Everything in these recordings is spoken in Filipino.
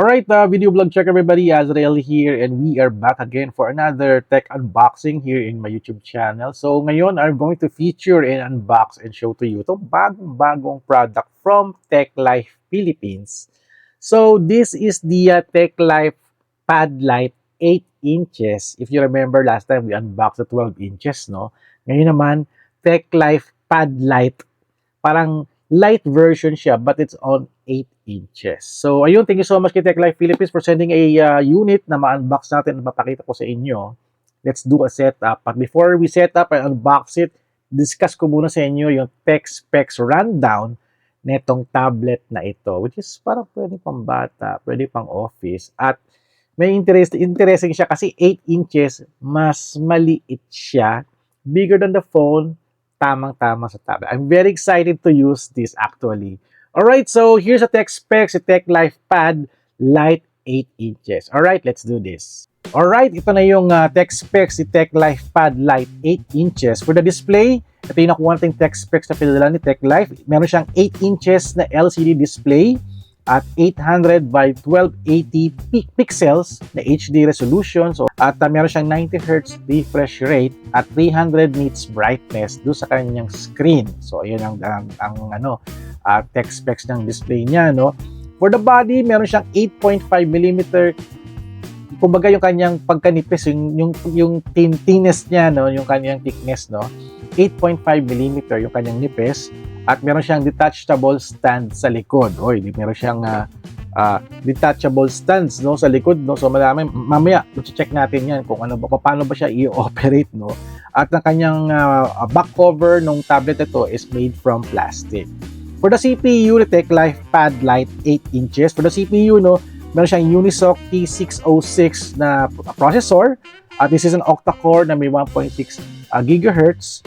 Alright, video blog check everybody, Azrael here and we are back again for another tech unboxing here in my YouTube channel. So ngayon, I'm going to feature and unbox and show to you itong bagong product from Tech Life Philippines. So this is the Tech Life Pad Lite 8 inches. If you remember last time, we unboxed the 12 inches, no? Ngayon naman, Tech Life Pad Lite, parang light version siya but it's on 8 inches. So ayun, thank you so much kay Tech Life Philippines for sending a unit na ma-unbox natin at mapakita ko sa inyo. Let's do a setup. But before we set up and unbox it, discuss ko muna sa inyo yung tech specs rundown netong tablet na ito, which is parang pwede pang bata, pwede pang office, at may interesting siya kasi 8 inches, mas maliit siya, bigger than the phone, tamang-tama sa tablet. I'm very excited to use this actually. Alright, so here's a tech specs, a Tech Life Pad Lite 8 inches. Alright, let's do this. Alright, ito na yung tech specs, si Tech Life Pad Lite 8 inches. For the display, ito yung nakuha nating tech specs na pinadala ni Tech Life. Meron siyang 8 inches na LCD display at 800 by 1280 pixels na HD resolution. So, at meron siyang 90 Hz refresh rate at 300 nits brightness do sa kanyang screen. So, ayun ang tech specs ng display niya, no? For the body, meron siyang 8.5 mm. Kumbaga yung kanyang pagkanipis, yung thinness niya, no? Yung kanyang thickness, no? 8.5 mm yung kanyang nipis. At meron siyang detachable stand sa likod. Oy, meron siyang detachable stands, no, sa likod, no. So mamaya i-check natin 'yan kung paano ba siya i-operate, no. At ang kanyang back cover ng tablet ito is made from plastic. For the CPU, the Tech Life Pad Lite 8 inches. For the CPU, no, meron siyang Unisoc T606 na processor. At this is an octa-core na may 1.6 GHz.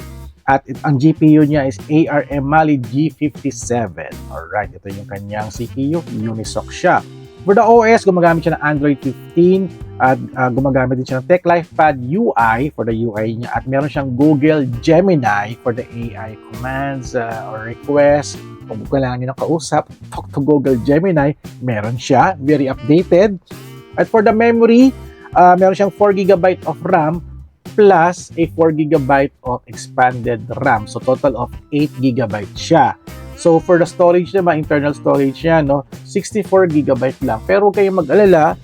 At ang GPU niya is ARM Mali G57. Alright, ito yung kanyang CPU. Unisoc siya. For the OS, gumagamit siya ng Android 15. At gumagamit din siya ng Tech Life Pad UI for the UI niya. At meron siyang Google Gemini for the AI commands or requests. Kung kailangan niyo ng kausap, talk to Google Gemini. Meron siya. Very updated. At for the memory, meron siyang 4GB of RAM plus a 4GB of expanded RAM. So, total of 8GB siya. So, for the storage naman, internal storage niya, no, 64GB lang. Pero huwag kayong mag-alala,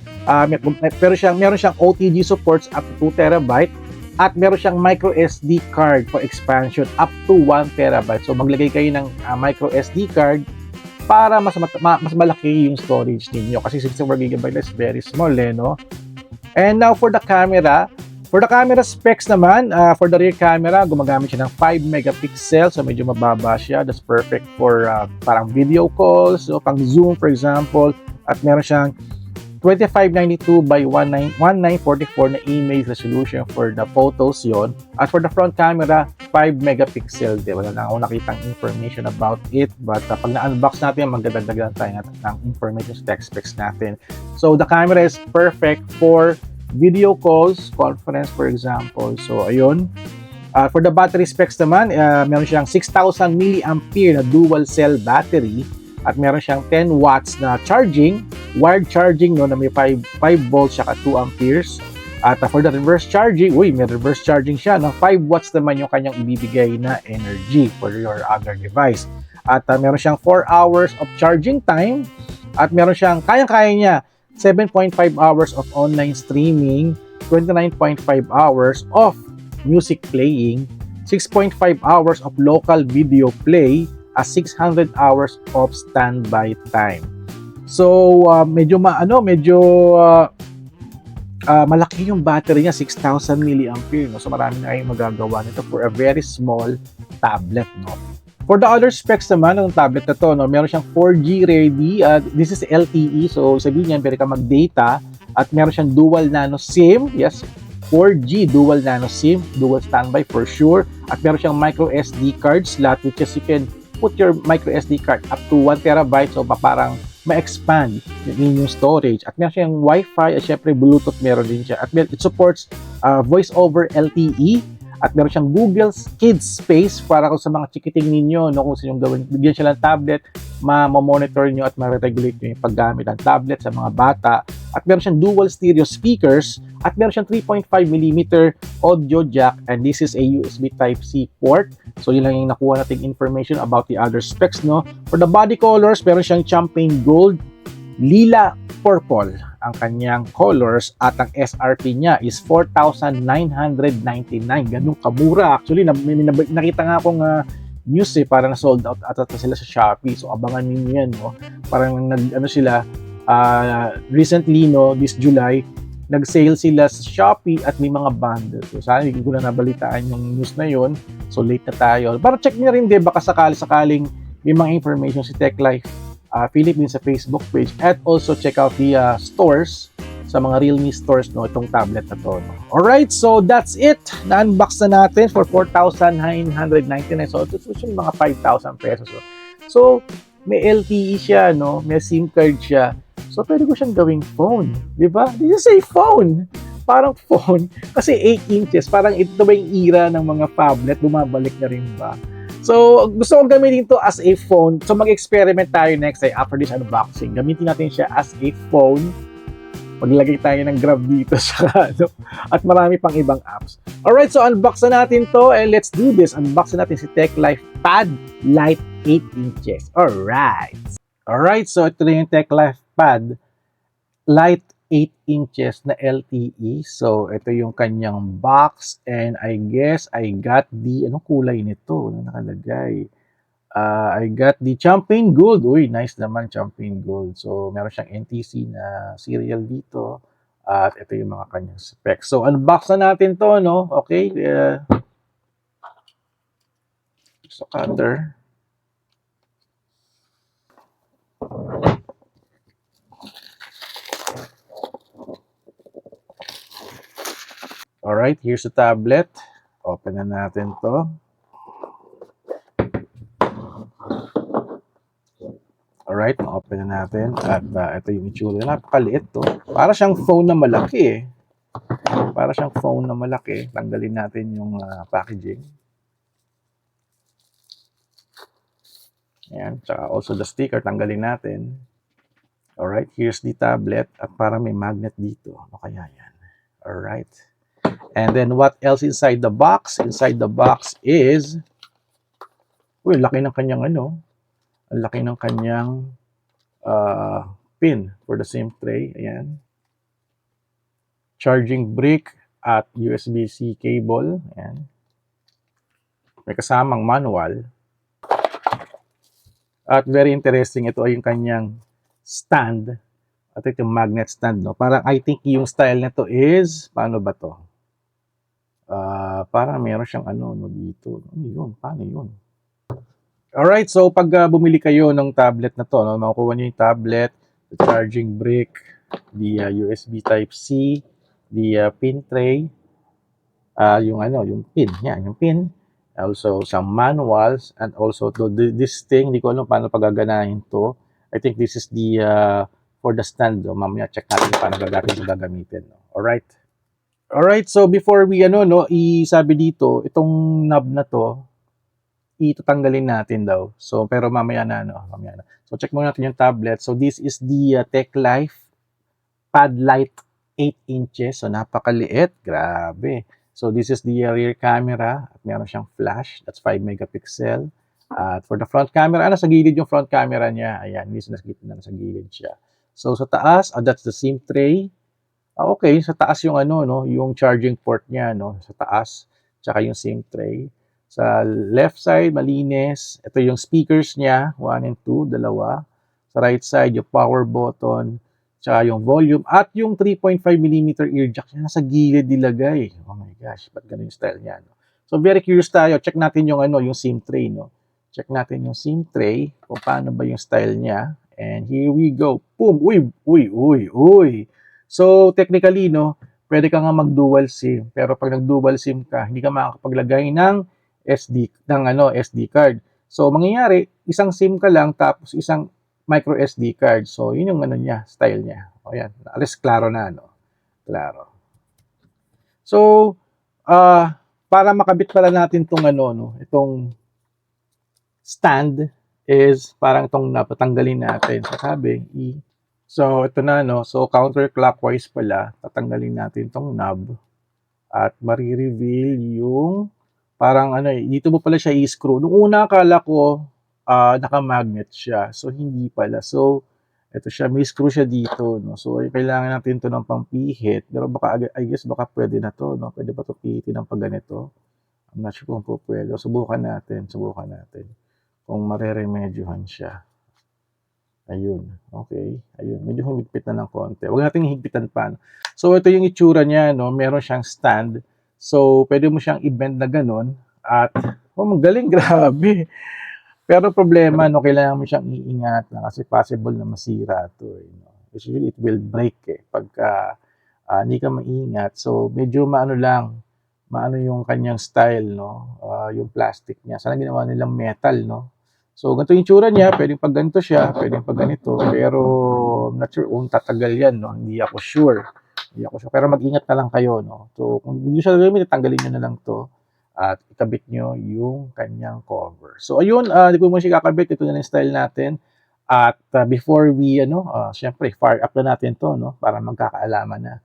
meron siyang OTG supports up to 2TB at meron siyang micro SD card for expansion up to 1TB. So, maglagay kayo ng micro SD card para mas malaki yung storage ninyo. Kasi 64GB is very small, no? And now, for the camera, specs naman, for the rear camera, gumagamit siya ng 5 megapixels. So, medyo mababa siya. That's perfect for parang video calls, so pang zoom, for example. At meron siyang 2592 by 1944 na image resolution for the photos yon. At for the front camera, 5 megapixel. Wala na ako nakitang information about it. But pag na-unbox natin, magdadagdagan tayo ng information sa tech specs natin. So, the camera is perfect for video calls, conference, for example. So, ayun. For the battery specs naman, meron siyang 6,000 mAh na dual cell battery at meron siyang 10 watts na charging, wired charging, no, na may 5 volts saka 2 amperes. At for the reverse charging, may reverse charging siya, no? 5 watts naman yung kanyang ibibigay na energy for your other device. At meron siyang 4 hours of charging time at meron siyang kayang-kaya niya 7.5 hours of online streaming, 29.5 hours of music playing, 6.5 hours of local video play, at 600 hours of standby time. So, medyo malaki yung battery niya, 6,000 mAh, no? So, marami na kayong magagawa nito for a very small tablet, no? For the other specs naman ng tablet na to, no, meron siyang 4G ready. This is LTE, so sabihin niyan, pwede ka mag-data. At meron siyang dual nano SIM. Yes, 4G dual nano SIM, dual standby for sure. At meron siyang micro SD card slot, which is you can put your micro SD card up to 1TB. So parang ma-expand yung storage. At meron siyang Wi-Fi, at syempre Bluetooth meron din siya. At it supports voice over LTE. At meron siyang Google Kids Space para kung sa mga chikiting ninyo, no, kung sa yung gawin, bigyan siya ng tablet, ma-monitor nyo at ma-regulate nyo yung paggamit ng tablet sa mga bata. At meron siyang dual stereo speakers at meron siyang 3.5mm audio jack, and this is a USB Type-C port. So yun lang yung nakuha nating information about the other specs, no. For the body colors, meron siyang champagne gold, lila, purple ang kanyang colors, at ang SRP niya is 4,999. Ganun kamura. Actually, nakita nga akong news para na sold out at sila sa Shopee. So abangan niyo yan, no. Parang sila recently, no, this July, nag-sale sila sa Shopee at may mga bundles. So sana hindi ko na nabalitaan yung news na yon. So late na tayo. Para check niyo rin, din baka sakaling may mga information si TechLife Philippines sa Facebook page, at also check out the stores, sa mga Realme stores, no, itong tablet na to, no? Alright, so that's it. Na-unbox na natin for 4,999. So ito yung mga 5,000 pesos. So may LTE siya, no, may SIM card siya. So pwede ko siyang gawing phone, di ba? This is a phone. Parang phone kasi 8 inches. Parang ito ba yung era ng mga phablet, bumabalik na rin ba? So, gusto kong gamitin ito as a phone. So, mag-experiment tayo next time after this unboxing. Gamitin natin siya as a phone. Maglagay tayo ng Grab dito sa at marami pang ibang apps. Alright, so unbox na natin to, and let's do this. Unbox na natin si TechLife Pad Lite 8 inches. Alright, so ito na yung TechLife Pad Lite 8 inches na LTE. So, ito yung kanyang box, and I guess I got the, anong kulay nito? Ano nakalagay? I got the champagne gold. Uy, nice naman, champagne gold. So, meron siyang NTC na serial dito. At ito yung mga kanyang specs. So, unbox na natin to, no? Okay. So, cutter. Alright, here's the tablet. Open na natin to. Alright, open na natin. At ito yung itsura. Napakaliit to. Para siyang phone na malaki, eh. Para siyang phone na malaki. Tanggalin natin yung packaging. Ayan. Tsaka also the sticker, tanggalin natin. Alright, here's the tablet. At parang may magnet dito. Ano kaya yan? Alright. And then what else inside the box? Inside the box is, uy, laki ng kanyang ang laki ng kanyang pin for the SIM tray. Ayan. Charging brick at USB-C cable. Ayan. May kasamang manual. At very interesting, ito ay yung kanyang stand. At ito yung magnet stand, no? Parang I think yung style nito is, paano ba to? Parang meron siyang no, dito. Ano yun? Paano yun? Alright, so pag bumili kayo ng tablet na to, no, makukuha nyo yung tablet, the charging brick, the USB Type-C, the pin tray, yung pin, yan, yung pin, also some manuals, and also this thing, hindi ko alam paano pagaganahin to. I think this is the for the stand, no? Mamaya check natin paano gagamitin, no? Alright, so before we isabi dito, itong knob na to, itatanggalin natin daw. So, pero mamaya na. So, check muna natin yung tablet. So, this is the TechLife Pad Lite 8 inches. So, napakaliit. Grabe. So, this is the rear camera. At meron siyang flash. That's 5 megapixel. At for the front camera, nasa gilid yung front camera niya. Ayan, nasa gilid siya. So, sa taas, that's the SIM tray. Okay, sa taas yung yung charging port niya, sa taas, tsaka yung SIM tray. Sa left side, malinis. Ito yung speakers niya, 1 and 2, dalawa. Sa right side, yung power button, tsaka yung volume, at yung 3.5mm ear jack niya, nasa gilid nilagay. Oh my gosh, ba't ganun yung style niya, no? So, very curious tayo. Check natin yung yung SIM tray, no? Check natin yung SIM tray, kung paano ba yung style niya. And here we go. Boom! Uy! So, technically, no, pwede ka nga mag-dual SIM. Pero pag nag-dual SIM ka, hindi ka makakapaglagay ng SD card. So, mangyayari, isang SIM ka lang, tapos isang micro SD card. So, yun yung niya, style niya. O yan, alis klaro na, no? Klaro. So, para makabit pala natin tong ano, no, itong stand is parang itong napatanggalin natin. So, sabi, so, ito na, no. So, counterclockwise pala, tatanggalin natin itong knob at marireveal yung parang ano eh, dito mo pala siya i-screw. Nung una, akala ko naka-magnet siya. So, hindi pala. So, ito siya, may screw siya dito, no. So, kailangan natin to ng pampihit. Pero baka, I guess, baka pwede na to, no. Pwede ba to pihitin ng pag ganito? I'm not sure kung po pwede. Subukan natin, kung mareremedyohan siya. Ayun, okay. Ayun, medyo humigpit na ng konti. Huwag nating higpitan pa. No? So, ito yung itsura niya, no? Meron siyang stand. So, pwede mo siyang i-bend na ganun. At, oh, magaling, grabe. Pero problema, no, kailangan mo siyang iingat na kasi possible na masira ito. Eh, no? Usually, it will break pagka hindi ka maingat. So, medyo maano yung kanyang style, no? Yung plastic niya. Sana ginawa nilang metal, no? So, ganito yung tsura niya. Pwedeng pag ganito siya, pwedeng pag ganito. Pero, I'm not sure kung tatagal yan, no? Hindi ako sure. Pero mag-ingat na lang kayo, no? So, kung hindi siya gagawin, tanggalin nyo na lang to at ikabit nyo yung kanyang cover. So, ayun, di ko mo siya kakabit. Ito na yung style natin. At before we, syempre, fire up na natin to, no? Para magkakaalaman na.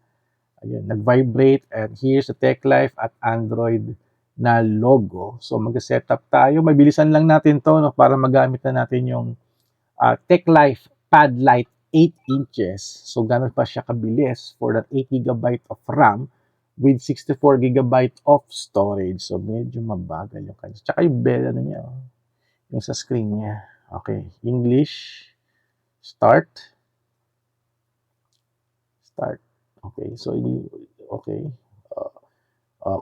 Ayun, nag-vibrate. And here's the TechLife at Android na logo. So, mag-setup tayo. Mabilisan lang natin to, no? Para magamit na natin yung TechLife Pad Lite 8 inches. So, ganun pa siya kabilis for that 8 GB of RAM with 64 GB of storage. So, medyo mabagal yung kanya. Tsaka yung bell, niya, yung sa screen niya. Okay, English, start. Okay, so, okay.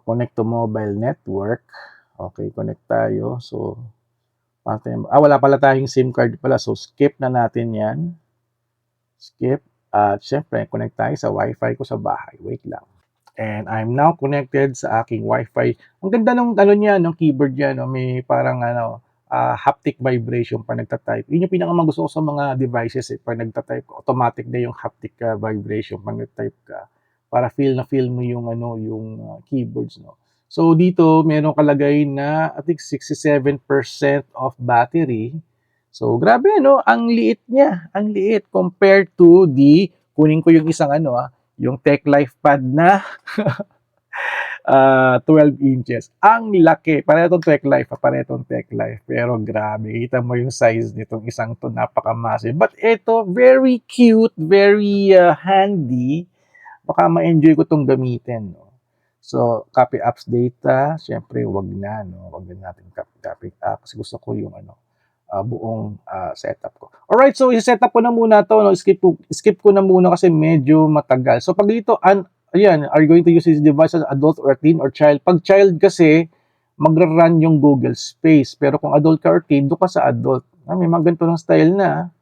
Connect to mobile network. Okay, connect tayo. So, wala pala tayong SIM card pala. So, skip na natin yan. Skip. At syempre, connect tayo sa Wi-Fi ko sa bahay. Wait lang. And I'm now connected sa aking Wi-Fi. Ang ganda ng niya, ng keyboard niya, no? May parang haptic vibration pa nagta-type. Yun yung pinakamagusto ko sa mga devices pag nagta-type, automatic na yung haptic vibration pag nagta-type ka para feel mo yung yung keyboards, no. So dito meron kalagay na I think 67% of battery. So grabe, no, ang liit niya, ang liit compared to kunin ko yung isang yung TechLife Pad na 12 inches. Ang laki. Paretong Tech Life. Pero grabe, kita mo yung size nitong isang to, napaka-massive. But ito, very cute, very handy. Baka ma-enjoy ko tong gamitin, no? So, copy apps data, syempre, wag na, no? Wag na natin copy kasi gusto ko yung buong setup ko. Alright, so i-setup ko na muna to, no? Skip ko na muna kasi medyo matagal. So, pag dito, ayan, are you going to use this device as adult or teen or child? Pag child kasi, magra-run yung Google Space. Pero kung adult ka or teen, doon ka sa adult. May mga ganito ng style na.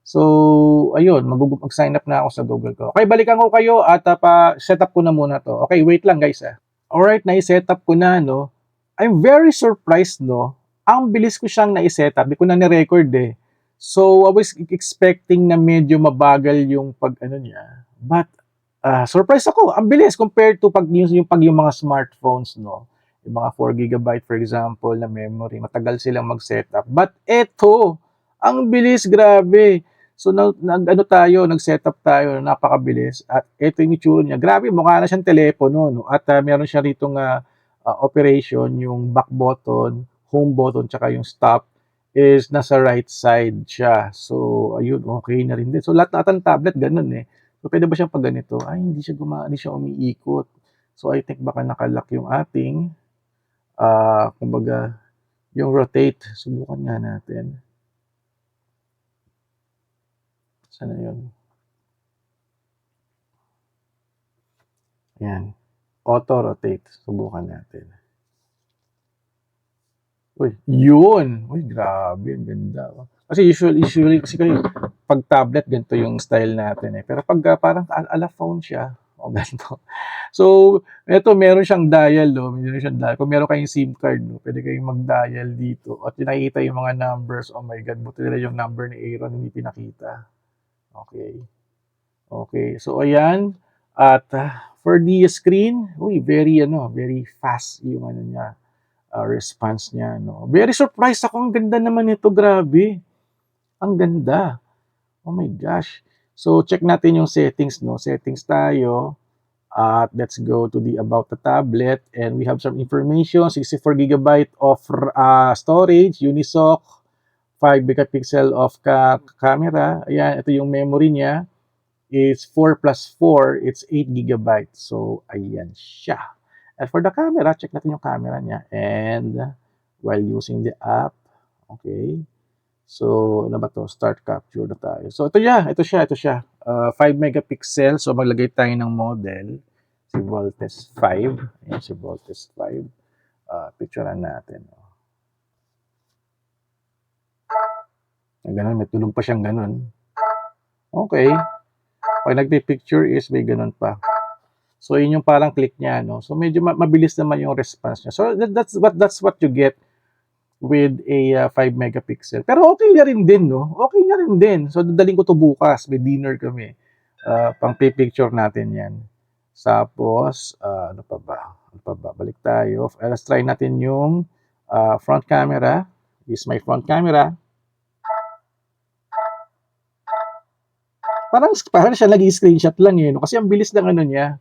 So, ayun, mag-sign up na ako sa Google ko. Okay, balikan ko kayo at pa-setup ko na muna to. Okay, wait lang guys. Alright, na-setup ko na, no? I'm very surprised, no? Ang bilis ko siyang na-setup. Di ko na ni-record eh. So, I was expecting na medyo mabagal yung niya. But, surprise ako. Ang bilis compared to yung mga smartphones, no? Yung mga 4 GB, for example, na memory. Matagal silang mag-setup. But eto, ang bilis, grabe. So, nag-setup tayo, napakabilis. At eto yung itsura niya. Grabe, mukha na siyang telepono, no? At meron siya ritong operation, yung back button, home button, tsaka yung stop is nasa right side siya. So, ayun, okay na rin din. So, lahat ng tablet, ganun eh. So, pwede ba siyang pag ganito? Ay, hindi siya umiikot. So, I think baka nakalock yung ating, kumbaga, yung rotate. Subukan nga natin. Sana yun? Ayan. Auto-rotate. Subukan natin. Uy, yun! Uy, grabe. Ang ganda. Kasi usually kasi pag tablet, ganito yung style natin eh. Pero pag parang ala phone siya, o ganito. So, ito, meron siyang dial, no? Meron siyang dial. Kung meron kayong SIM card, no? Pwede kayong mag-dial dito. At nakikita yung mga numbers. Oh my God, buti nila yung number ni Aaron, hindi pinakita. Okay. Okay. So, ayan. At for the screen, uy, very fast yung ano niya, response niya, no. Very surprised ako, ang ganda naman nito, grabe. Ang ganda. Oh my gosh. So check natin yung settings, no. Settings tayo. At let's go to the about the tablet, and we have some information. 64 GB of storage, Unisoc, 5 megapixel of camera. Ayan, ito yung memory niya. It's 4 plus 4, it's 8 GB. So, ayan siya. And for the camera, check natin yung camera niya. And while using the app, okay. So, ano ba to? Start capture na tayo. So, ito siya. 5 megapixel. So, maglagay tayo ng model. Si Voltes 5. Ayan, si Voltes 5. Picturean natin. Ganun, may tulog pa siyang ganun. Okay. Pag nagpi-picture is may ganun pa. So, yun yung parang click niya, no? So, medyo mabilis naman yung response niya. So, that's what you get with a 5 megapixel. Pero okay na rin din, no? Okay na rin din. So, dadaling ko to bukas. May dinner kami. Pang picture natin yan. Tapos, ano pa ba? Balik tayo. Let's try natin yung front camera. This is my front camera. Parang siya nag-screenshot lang no? Kasi ang bilis ng ano niya.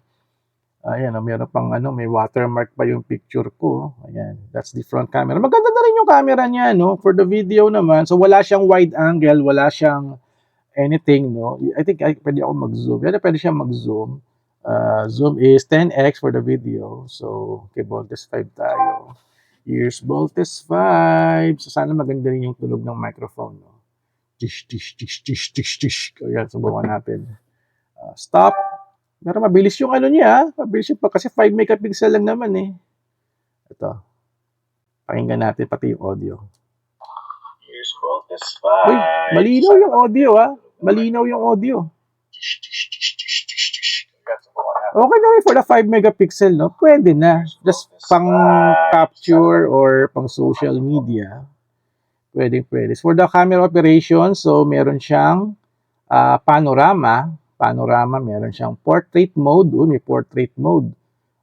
Ayan, meron pang may watermark pa yung picture ko. Ayan, that's the front camera. Maganda na rin yung camera niya, no? For the video naman. So, wala siyang wide angle, wala siyang anything, no? I think pwede ako mag-zoom. Pwede siyang mag-zoom. Zoom is 10x for the video. So, okay, Voltes 5 tayo. Here's Voltes 5. So, sana maganda rin yung tunog ng microphone, no? Tish, tish, tish, tish, tish, tish. Ayan, subukan natin. Stop. Pero mabilis yung ano niya. Mabilis yung kasi 5 megapixel lang naman eh. Ito. Pakinggan natin pati yung audio. Here's Voltes 5. Uy, malinaw yung audio Malinaw yung audio. Okay na rin for the 5 megapixel, no? Pwede na. Just pang capture or pang social media. Pwede. For the camera operation, so meron siyang panorama, meron siyang portrait mode, may portrait mode.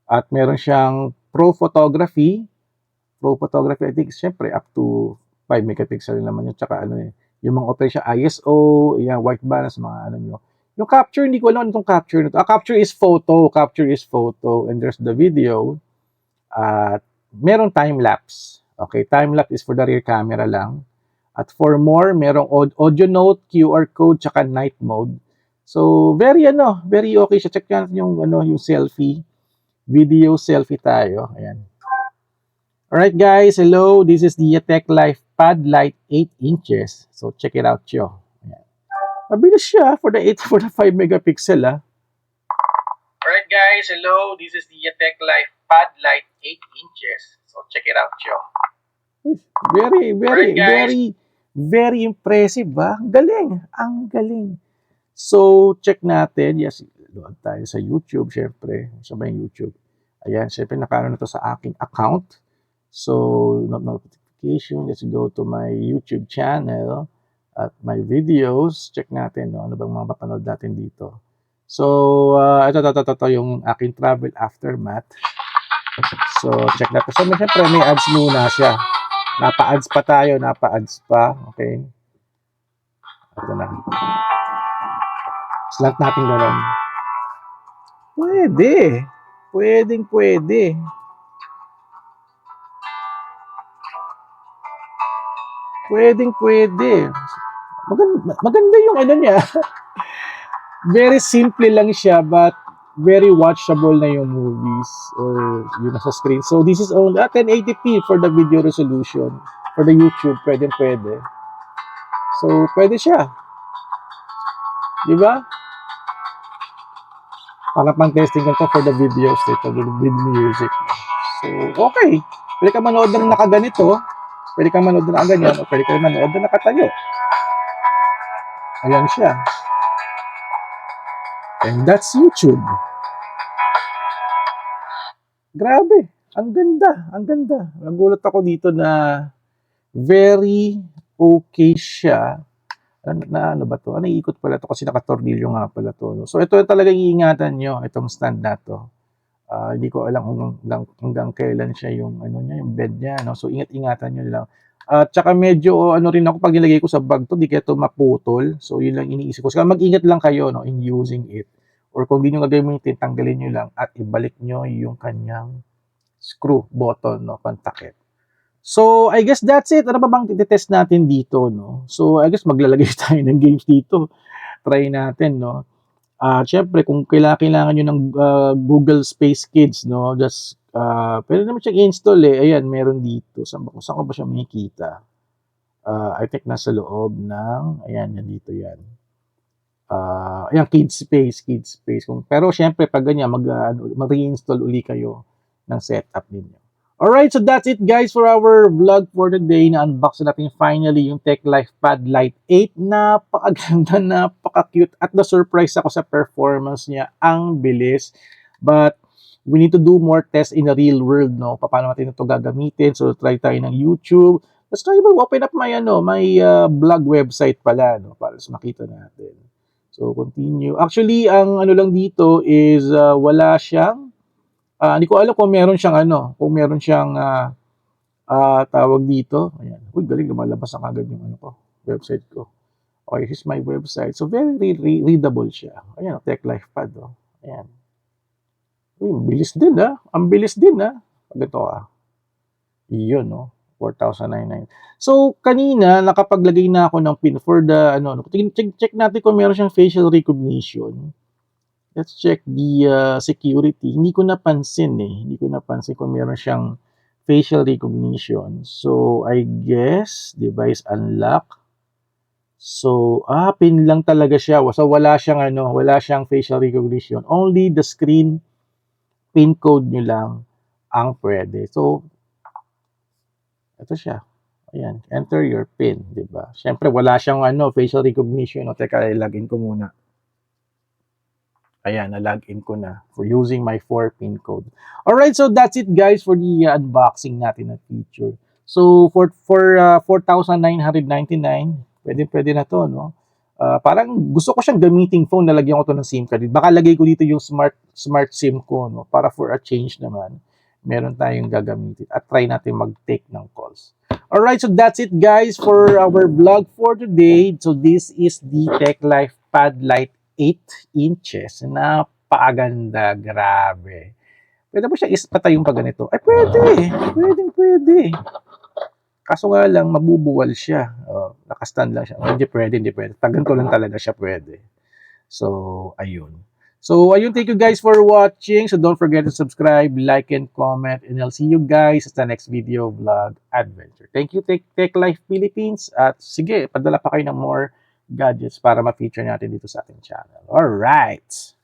At meron siyang pro photography, I think, syempre, up to 5 megapixel naman yun. Tsaka yung mga operation, ISO, white balance, mga nyo. Yung capture, hindi ko alam itong capture nito. Capture is photo, and there's the video. At meron time-lapse. Okay, time-lapse is for the rear camera lang. At for more, merong audio note, QR code, tsaka night mode. So, very okay siya. Check natin yung selfie. Video selfie tayo. Ayan. Alright guys, hello. This is the Tech Life Pad Lite 8 inches. So, check it out yo. Ayan. Mabilis siya for the 5 megapixel Alright guys, hello. This is the Tech Life Pad Lite 8 inches. So, check it out yo. Very impressive Ang galing. So, check natin. Yes, load tayo sa YouTube, syempre. Sa ba yung YouTube? Ayan, syempre nakaroon na to sa aking account. So, notification. Let's go to my YouTube channel at my videos. Check natin, ano bang mga mapanood natin dito. So, ito yung aking travel aftermath. So, check natin. So, syempre may ads muna siya. Napa-ads pa tayo. Okay. Ito na. Slant natin gano'n. Pwede. Maganda yung niya. Very simple lang siya, but very watchable na yung movies or yun nasa screen. So, this is only 1080p for the video resolution. For the YouTube, pwede. So, pwede siya. Diba? Para pang testing ko for the videos dito with music. So, okay. Pwede ka manood ng nakaganito. Pwede ka manood ng ganyan. O pwede ka manood ng nakatayo. Ayan siya. And that's YouTube. Grabe. Ang ganda. Nagulat ako dito na very okay siya Ano ba 'to? Naiikot pala 'to kasi nakatornilyo nga pala 'to 'no. So ito talagang iingatan niyo, itong stand na 'to. Hindi ko alam kung hanggang kailan siya yung ano niya, yung bed niya 'no. So ingat-ingatan niyo lang. At tsaka medyo ano rin ako 'pag nilagay ko sa bag 'to, 'di kaya 'to maputol. So yun lang iniisip ko. Saka mag-ingat lang kayo 'no in using it or kung di niyo gagamitin, tanggalin niyo lang at ibalik niyo yung kanyang screw button 'no, pantakip. So, I guess that's it. Ano pa bang ite-test natin dito 'no? So, I guess maglalagay tayo ng games dito. Try natin 'no. Siyempre kung kailangan niyo ng, Google Space Kids 'no, just, puwede naman siyang i-install, eh. Ayan, meron dito. Saan ko ba siya makikita? I think nasa loob ng ayan, nandito 'yan. Ayan, Kids Space. Pero siyempre 'pag ganyan mag-aano, mag-re-install uli kayo ng setup ninyo. Alright, so that's it guys for our vlog for today. Na-unbox natin finally yung TechLife Pad Lite 8. Napakaganda, napaka-cute at na-surprise ako sa performance niya. Ang bilis. But we need to do more tests in the real world, no? Paano natin ito gagamitin? So try tayo ng YouTube. Let's try open up my blog website pala, no? Para makita natin. So continue. Actually, ang ano lang dito is wala siyang hindi ko alam kung meron siyang ano, kung meron siyang tawag dito. Ayan. Uy, galing, lumalabas ang agad yung ano ko, website ko. Okay, here's my website. So, very readable siya. Ayan, Tech Life Pad. Oh. Ayan. Uy, ang bilis din Ang bilis din Ito Iyon, no? 4,099. So, kanina, nakapaglagay na ako ng pin for the, ano, check natin kung meron siyang facial recognition. Let's check the security. Hindi ko napansin kung meron siyang facial recognition. So, I guess, device unlock. So, pin lang talaga siya. So, wala siyang facial recognition. Only the screen pin code nyo lang ang pwede. So, ito siya. Ayan, enter your pin, di ba? Siyempre, wala siyang facial recognition. O, teka, login ko muna. Ayan, na-login ko na for using my 4-pin code. Alright, so that's it guys for the unboxing natin na feature. So for 4,999, pwede na to, no? Parang gusto ko siyang gamiting phone, nalagyan ko to ng SIM card. Baka lagay ko dito yung smart SIM ko, no? Para for a change naman, meron tayong gagamitin at try natin mag-take ng calls. Alright, so that's it guys for our vlog for today. So this is the TechLife Pad Lite 8 inches. Napakaganda. Grabe. Pwede mo siya ispatay yung pag ganito. Ay, pwede. Pwede. Kaso nga lang, mabubuwal siya. Nakastand lang siya. Hindi pwede. Taganto lang talaga siya pwede. So, ayun. Thank you guys for watching. So, don't forget to subscribe, like, and comment. And I'll see you guys at the next video vlog adventure. Thank you, Tech Life Philippines. At sige, padala pa kayo ng more gadgets para ma-feature natin dito sa ating channel. Alright!